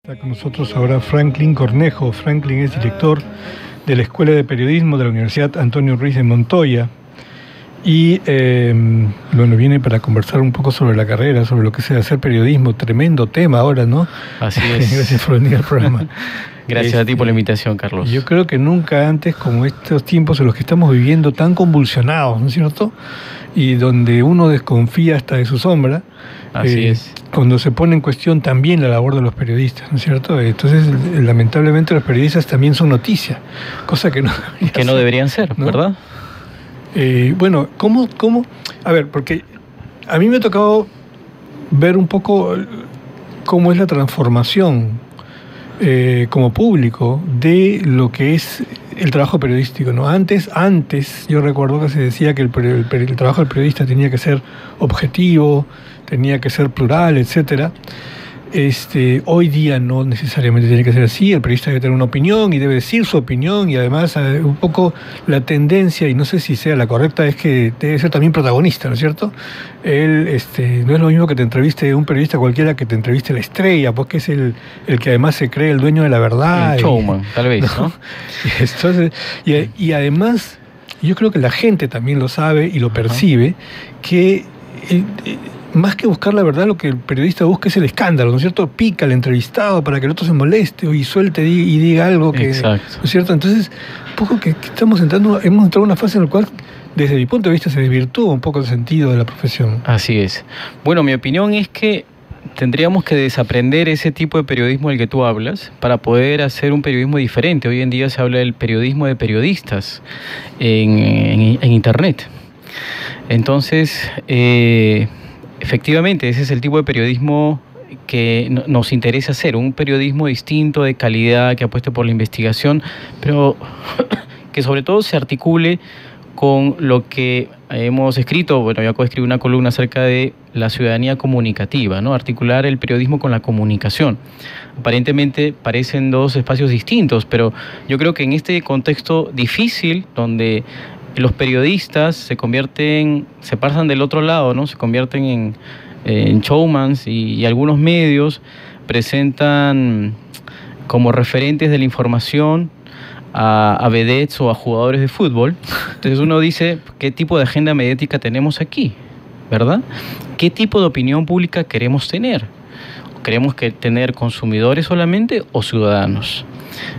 Está con nosotros ahora Franklin Cornejo. Franklin es director de la Escuela de Periodismo de la Universidad Antonio Ruiz de Montoya y viene para conversar un poco sobre la carrera, sobre lo que es hacer periodismo. Tremendo tema ahora, ¿no? Así es. Gracias por venir al programa. Gracias a ti por la invitación, Carlos. Yo creo que nunca antes, como estos tiempos en los que estamos viviendo tan convulsionados, ¿no es cierto? Y donde uno desconfía hasta de su sombra. Así es. Cuando se pone en cuestión también la labor de los periodistas, ¿no es cierto? Entonces, lamentablemente, los periodistas también son noticia, cosa que no deberían ser, ¿no? ¿Verdad? Bueno, ¿cómo? A ver, porque a mí me ha tocado ver un poco cómo es la transformación como público de lo que es el trabajo periodístico, ¿no? Antes yo recuerdo que se decía que el trabajo del periodista tenía que ser objetivo, tenía que ser plural, etcétera. Hoy día no necesariamente tiene que ser así. El periodista debe tener una opinión y debe decir su opinión, y además un poco la tendencia, y no sé si sea la correcta, es que debe ser también protagonista, ¿no es cierto? No es lo mismo que te entreviste un periodista cualquiera que te entreviste la estrella, porque es el que además se cree el dueño de la verdad. El showman, tal vez, ¿no? Entonces, y además, yo creo que la gente también lo sabe y lo percibe, que más que buscar la verdad, lo que el periodista busca es el escándalo, ¿no es cierto? Pica al entrevistado para que el otro se moleste y suelte y diga algo que... Exacto. ¿No es cierto? Entonces, un poco que hemos entrado en una fase en la cual, desde mi punto de vista, se desvirtúa un poco el sentido de la profesión. Así es. Bueno, mi opinión es que tendríamos que desaprender ese tipo de periodismo del que tú hablas para poder hacer un periodismo diferente. Hoy en día se habla del periodismo de periodistas en Internet. Entonces, efectivamente, ese es el tipo de periodismo que nos interesa hacer, un periodismo distinto, de calidad, que apueste por la investigación, pero que sobre todo se articule con lo que hemos escrito. Bueno, yo acabo de escribir una columna acerca de la ciudadanía comunicativa, ¿no? Articular el periodismo con la comunicación. Aparentemente parecen dos espacios distintos, pero yo creo que en este contexto difícil, donde los periodistas se pasan del otro lado, ¿no? Se convierten en showmans, y algunos medios presentan como referentes de la información a vedettes o a jugadores de fútbol. Entonces uno dice, ¿qué tipo de agenda mediática tenemos aquí? ¿Verdad? ¿Qué tipo de opinión pública queremos tener? ¿Queremos tener consumidores solamente o ciudadanos?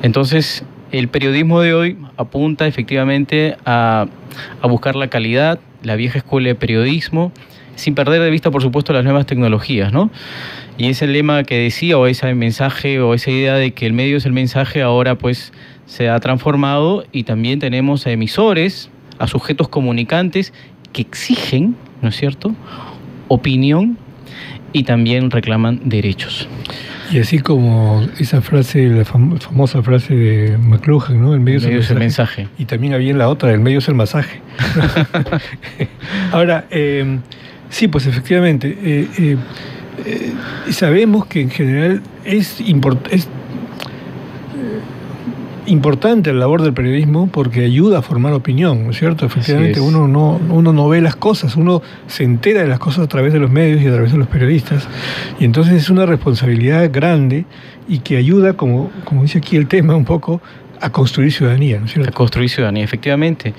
Entonces, el periodismo de hoy apunta efectivamente a buscar la calidad, la vieja escuela de periodismo, sin perder de vista, por supuesto, las nuevas tecnologías, ¿no? Y ese lema que decía, o ese mensaje, o esa idea de que el medio es el mensaje, ahora pues se ha transformado, y también tenemos a emisores, a sujetos comunicantes que exigen, ¿no es cierto?, opinión, y también reclaman derechos. Y así como esa frase, la famosa frase de McLuhan, ¿no? El medio es el mensaje. Y también había la otra, el medio es el masaje. Ahora, sí, pues efectivamente, sabemos que en general es importante la labor del periodismo porque ayuda a formar opinión, ¿no es cierto? Efectivamente, uno no ve las cosas, uno se entera de las cosas a través de los medios y a través de los periodistas, y entonces es una responsabilidad grande y que ayuda, como dice aquí el tema, un poco a construir ciudadanía, ¿no es cierto? A construir ciudadanía, efectivamente.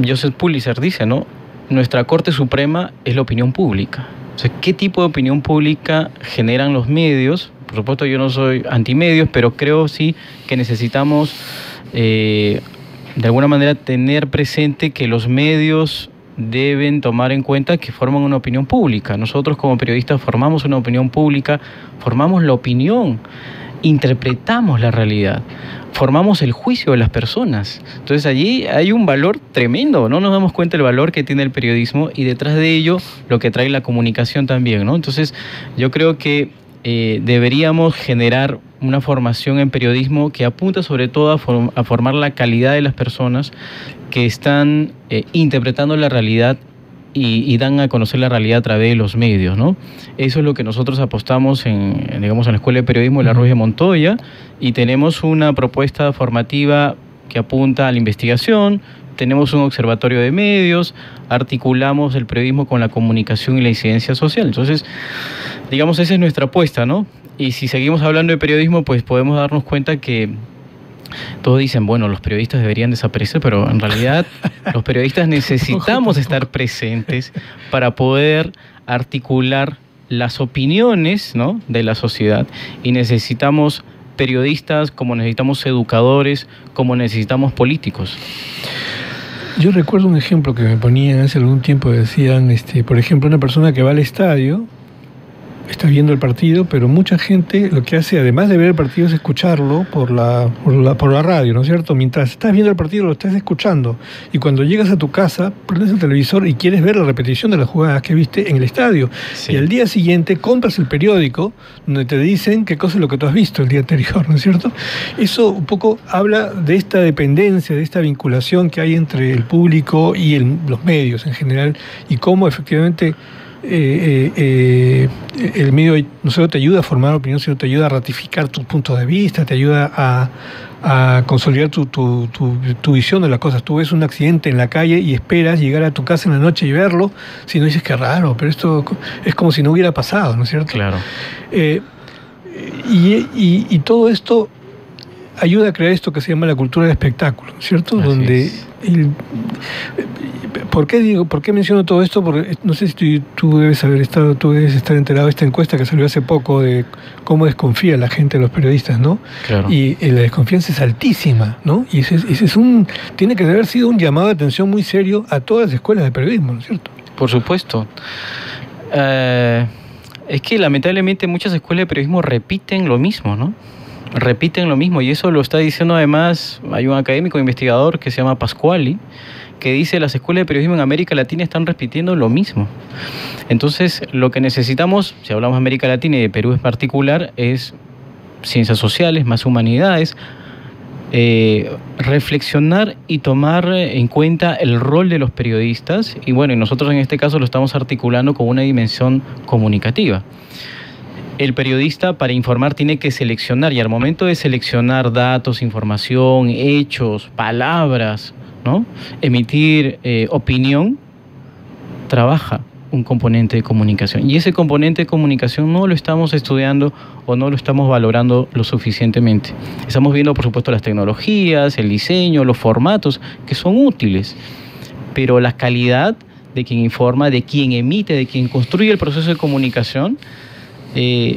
Joseph Pulitzer dice, ¿no? Nuestra Corte Suprema es la opinión pública. O sea, ¿qué tipo de opinión pública generan los medios? Por supuesto, yo no soy antimedios, pero creo sí que necesitamos de alguna manera tener presente que los medios deben tomar en cuenta que forman una opinión pública. Nosotros como periodistas formamos una opinión pública, formamos la opinión, interpretamos la realidad, formamos el juicio de las personas. Entonces allí hay un valor tremendo, no nos damos cuenta del valor que tiene el periodismo, y detrás de ello lo que trae la comunicación también, ¿no? Entonces yo creo que deberíamos generar una formación en periodismo que apunta sobre todo a formar la calidad de las personas que están interpretando la realidad y dan a conocer la realidad a través de los medios, ¿no? Eso es lo que nosotros apostamos en la Escuela de Periodismo de la Ruiz de Montoya, y tenemos una propuesta formativa que apunta a la investigación. Tenemos un observatorio de medios, articulamos el periodismo con la comunicación y la incidencia social. Entonces, digamos, esa es nuestra apuesta, ¿no? Y si seguimos hablando de periodismo, pues podemos darnos cuenta que todos dicen, bueno, los periodistas deberían desaparecer, pero en realidad los periodistas necesitamos estar presentes para poder articular las opiniones, ¿no?, de la sociedad, y necesitamos periodistas como necesitamos educadores, como necesitamos políticos. Yo recuerdo un ejemplo que me ponían hace algún tiempo, decían, por ejemplo, una persona que va al estadio, está viendo el partido, pero mucha gente lo que hace, además de ver el partido, es escucharlo por la radio, ¿no es cierto? Mientras estás viendo el partido, lo estás escuchando. Y cuando llegas a tu casa, prendes el televisor y quieres ver la repetición de las jugadas que viste en el estadio. Sí. Y al día siguiente compras el periódico, donde te dicen qué cosa es lo que tú has visto el día anterior, ¿no es cierto? Eso un poco habla de esta dependencia, de esta vinculación que hay entre el público y los medios en general, y cómo efectivamente el medio no solo te ayuda a formar opinión, sino te ayuda a ratificar tus puntos de vista, te ayuda a consolidar tu visión de las cosas. Tú ves un accidente en la calle y esperas llegar a tu casa en la noche y verlo, si no dices, qué raro, pero esto es como si no hubiera pasado, ¿no es cierto? Claro. Y todo esto ayuda a crear esto que se llama la cultura del espectáculo, ¿cierto? Así donde es. ¿Por qué menciono todo esto? Porque no sé si tú debes estar enterado de esta encuesta que salió hace poco de cómo desconfía la gente de los periodistas, ¿no? Claro. Y la desconfianza es altísima, ¿no? Y ese tiene que haber sido un llamado de atención muy serio a todas las escuelas de periodismo, ¿no es cierto? Por supuesto. Es que lamentablemente muchas escuelas de periodismo repiten lo mismo, ¿no? Repiten lo mismo, y eso lo está diciendo además, hay un académico investigador que se llama Pasquali, que dice las escuelas de periodismo en América Latina están repitiendo lo mismo. Entonces, lo que necesitamos, si hablamos de América Latina y de Perú en particular, es ciencias sociales, más humanidades, reflexionar y tomar en cuenta el rol de los periodistas, y bueno, y nosotros en este caso lo estamos articulando con una dimensión comunicativa. El periodista, para informar, tiene que seleccionar, y al momento de seleccionar datos, información, hechos, palabras, ¿no?, emitir opinión, trabaja un componente de comunicación. Y ese componente de comunicación no lo estamos estudiando o no lo estamos valorando lo suficientemente. Estamos viendo, por supuesto, las tecnologías, el diseño, los formatos, que son útiles, pero la calidad de quien informa, de quien emite, de quien construye el proceso de comunicación,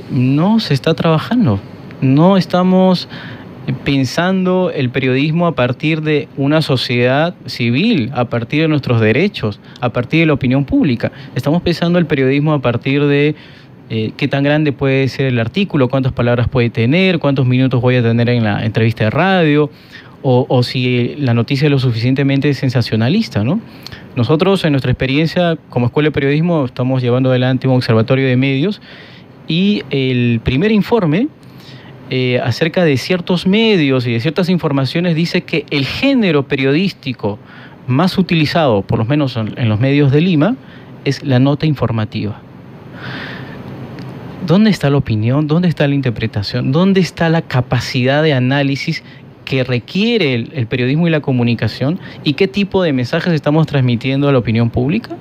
no se está trabajando. No estamos pensando el periodismo a partir de una sociedad civil, a partir de nuestros derechos, a partir de la opinión pública. Estamos pensando el periodismo a partir de qué tan grande puede ser el artículo, cuántas palabras puede tener, cuántos minutos voy a tener en la entrevista de radio, o si la noticia es lo suficientemente sensacionalista, ¿no? Nosotros, en nuestra experiencia como Escuela de Periodismo, estamos llevando adelante un observatorio de medios, y el primer informe acerca de ciertos medios y de ciertas informaciones dice que el género periodístico más utilizado, por lo menos en los medios de Lima, es la nota informativa. ¿Dónde está la opinión? ¿Dónde está la interpretación? ¿Dónde está la capacidad de análisis que requiere el periodismo y la comunicación? ¿Y qué tipo de mensajes estamos transmitiendo a la opinión pública?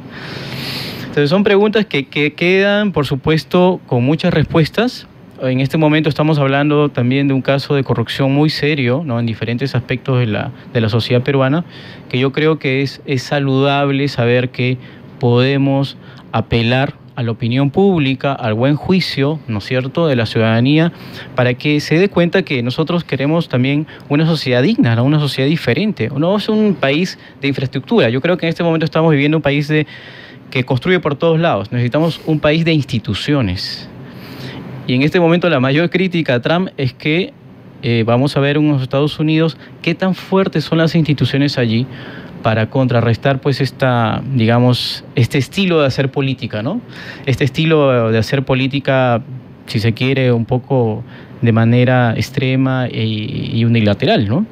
Entonces son preguntas que quedan, por supuesto, con muchas respuestas. En este momento estamos hablando también de un caso de corrupción muy serio, ¿no?, en diferentes aspectos de la sociedad peruana, que yo creo que es saludable saber que podemos apelar a la opinión pública, al buen juicio, ¿no es cierto?, de la ciudadanía, para que se dé cuenta que nosotros queremos también una sociedad digna, ¿no?, una sociedad diferente. No es un país de infraestructura. Yo creo que en este momento estamos viviendo un país que construye por todos lados. Necesitamos un país de instituciones. Y en este momento la mayor crítica a Trump es que vamos a ver en los Estados Unidos qué tan fuertes son las instituciones allí para contrarrestar pues este estilo de hacer política, ¿no? Este estilo de hacer política, si se quiere, un poco de manera extrema y unilateral, ¿no?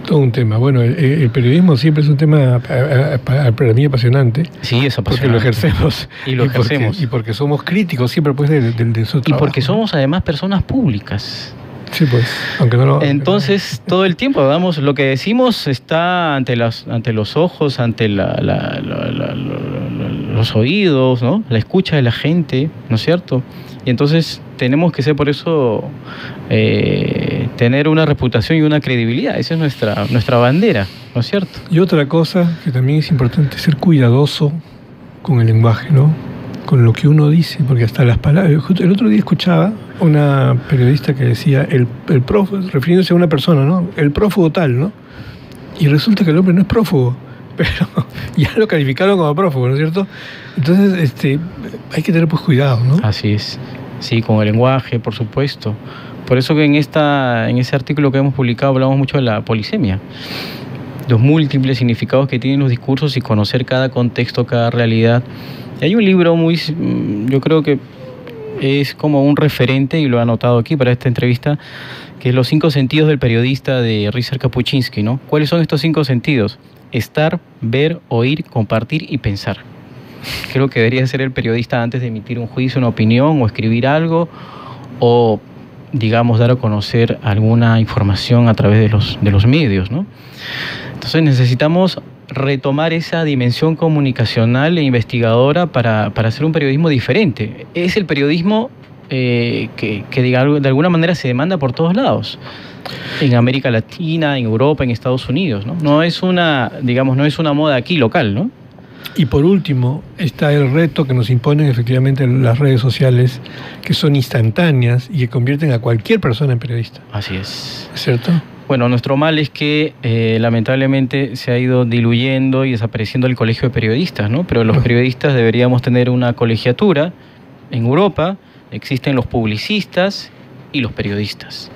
Todo un tema. Bueno, el periodismo siempre es un tema para mí apasionante. Sí, es apasionante. Porque lo ejercemos. Y lo ejercemos. Y porque somos críticos siempre pues de su trabajo. Y porque somos además personas públicas. Sí, pues, aunque no lo... Entonces, todo el tiempo, vamos, lo que decimos está ante los ojos, ante los los oídos, ¿no? La escucha de la gente, ¿no es cierto? Y entonces tenemos que ser por eso, tener una reputación y una credibilidad. Esa es nuestra bandera, ¿no es cierto? Y otra cosa que también es importante, ser cuidadoso con el lenguaje, ¿no? Con lo que uno dice, porque hasta las palabras... El otro día escuchaba una periodista que decía, el prófugo, refiriéndose a una persona, ¿no? El prófugo tal, ¿no? Y resulta que el hombre no es prófugo, pero ya lo calificaron como prófugo, ¿no es cierto? Entonces, hay que tener pues cuidado, ¿no? Así es. Sí, con el lenguaje, por supuesto. Por eso que en ese artículo que hemos publicado hablamos mucho de la polisemia. Los múltiples significados que tienen los discursos y conocer cada contexto, cada realidad. Y hay un libro yo creo que es como un referente, y lo he anotado aquí para esta entrevista, que es Los 5 sentidos del periodista, de Ryszard Kapuscinski, ¿no? ¿Cuáles son estos 5 sentidos? Estar, ver, oír, compartir y pensar. Creo que debería ser el periodista antes de emitir un juicio, una opinión o escribir algo, o digamos dar a conocer alguna información a través de los medios, ¿no? Entonces necesitamos retomar esa dimensión comunicacional e investigadora para hacer un periodismo diferente. Es el periodismo que de alguna manera se demanda por todos lados, en América Latina, en Europa, en Estados Unidos, ¿no? No es una moda aquí local, ¿no? Y por último, está el reto que nos imponen efectivamente las redes sociales, que son instantáneas y que convierten a cualquier persona en periodista. Así es. ¿Cierto? Bueno, nuestro mal es que lamentablemente se ha ido diluyendo y desapareciendo el colegio de periodistas, ¿no? Pero los periodistas deberíamos tener una colegiatura. En Europa existen los publicistas y los periodistas,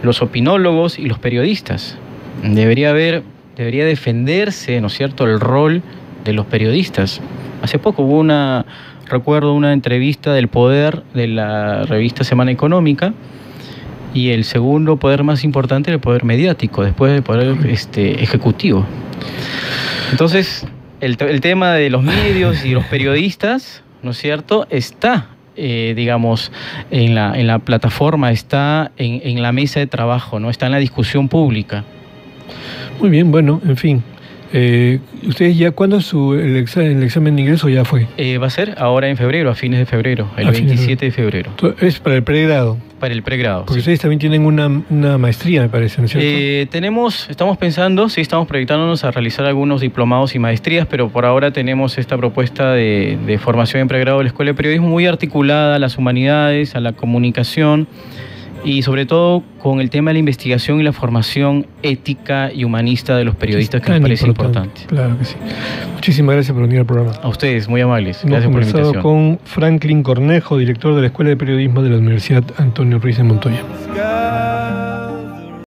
los opinólogos y los periodistas. Debería defenderse, ¿no es cierto?, el rol de los periodistas. Hace poco hubo recuerdo una entrevista del poder de la revista Semana Económica, y el segundo poder más importante es el poder mediático, después del poder ejecutivo. Entonces, el tema de los medios y los periodistas, ¿no es cierto?, está, digamos, en la plataforma, está en la mesa de trabajo, ¿no? Está en la discusión pública. Muy bien, bueno, en fin. ¿Ustedes ya cuándo es el examen de ingreso ya fue? Va a ser ahora en febrero, a fines de febrero, el 27 de febrero. ¿Es para el pregrado? Para el pregrado. Porque sí. Ustedes también tienen una maestría, me parece, ¿no es cierto? Estamos proyectándonos a realizar algunos diplomados y maestrías, pero por ahora tenemos esta propuesta de formación en pregrado de la Escuela de Periodismo muy articulada a las humanidades, a la comunicación, y sobre todo con el tema de la investigación y la formación ética y humanista de los periodistas, que nos parece importante. Claro que sí. Muchísimas gracias por venir al programa. A ustedes, muy amables. Hemos Gracias por la invitación. Con Franklin Cornejo, director de la Escuela de Periodismo de la Universidad Antonio Ruiz de Montoya.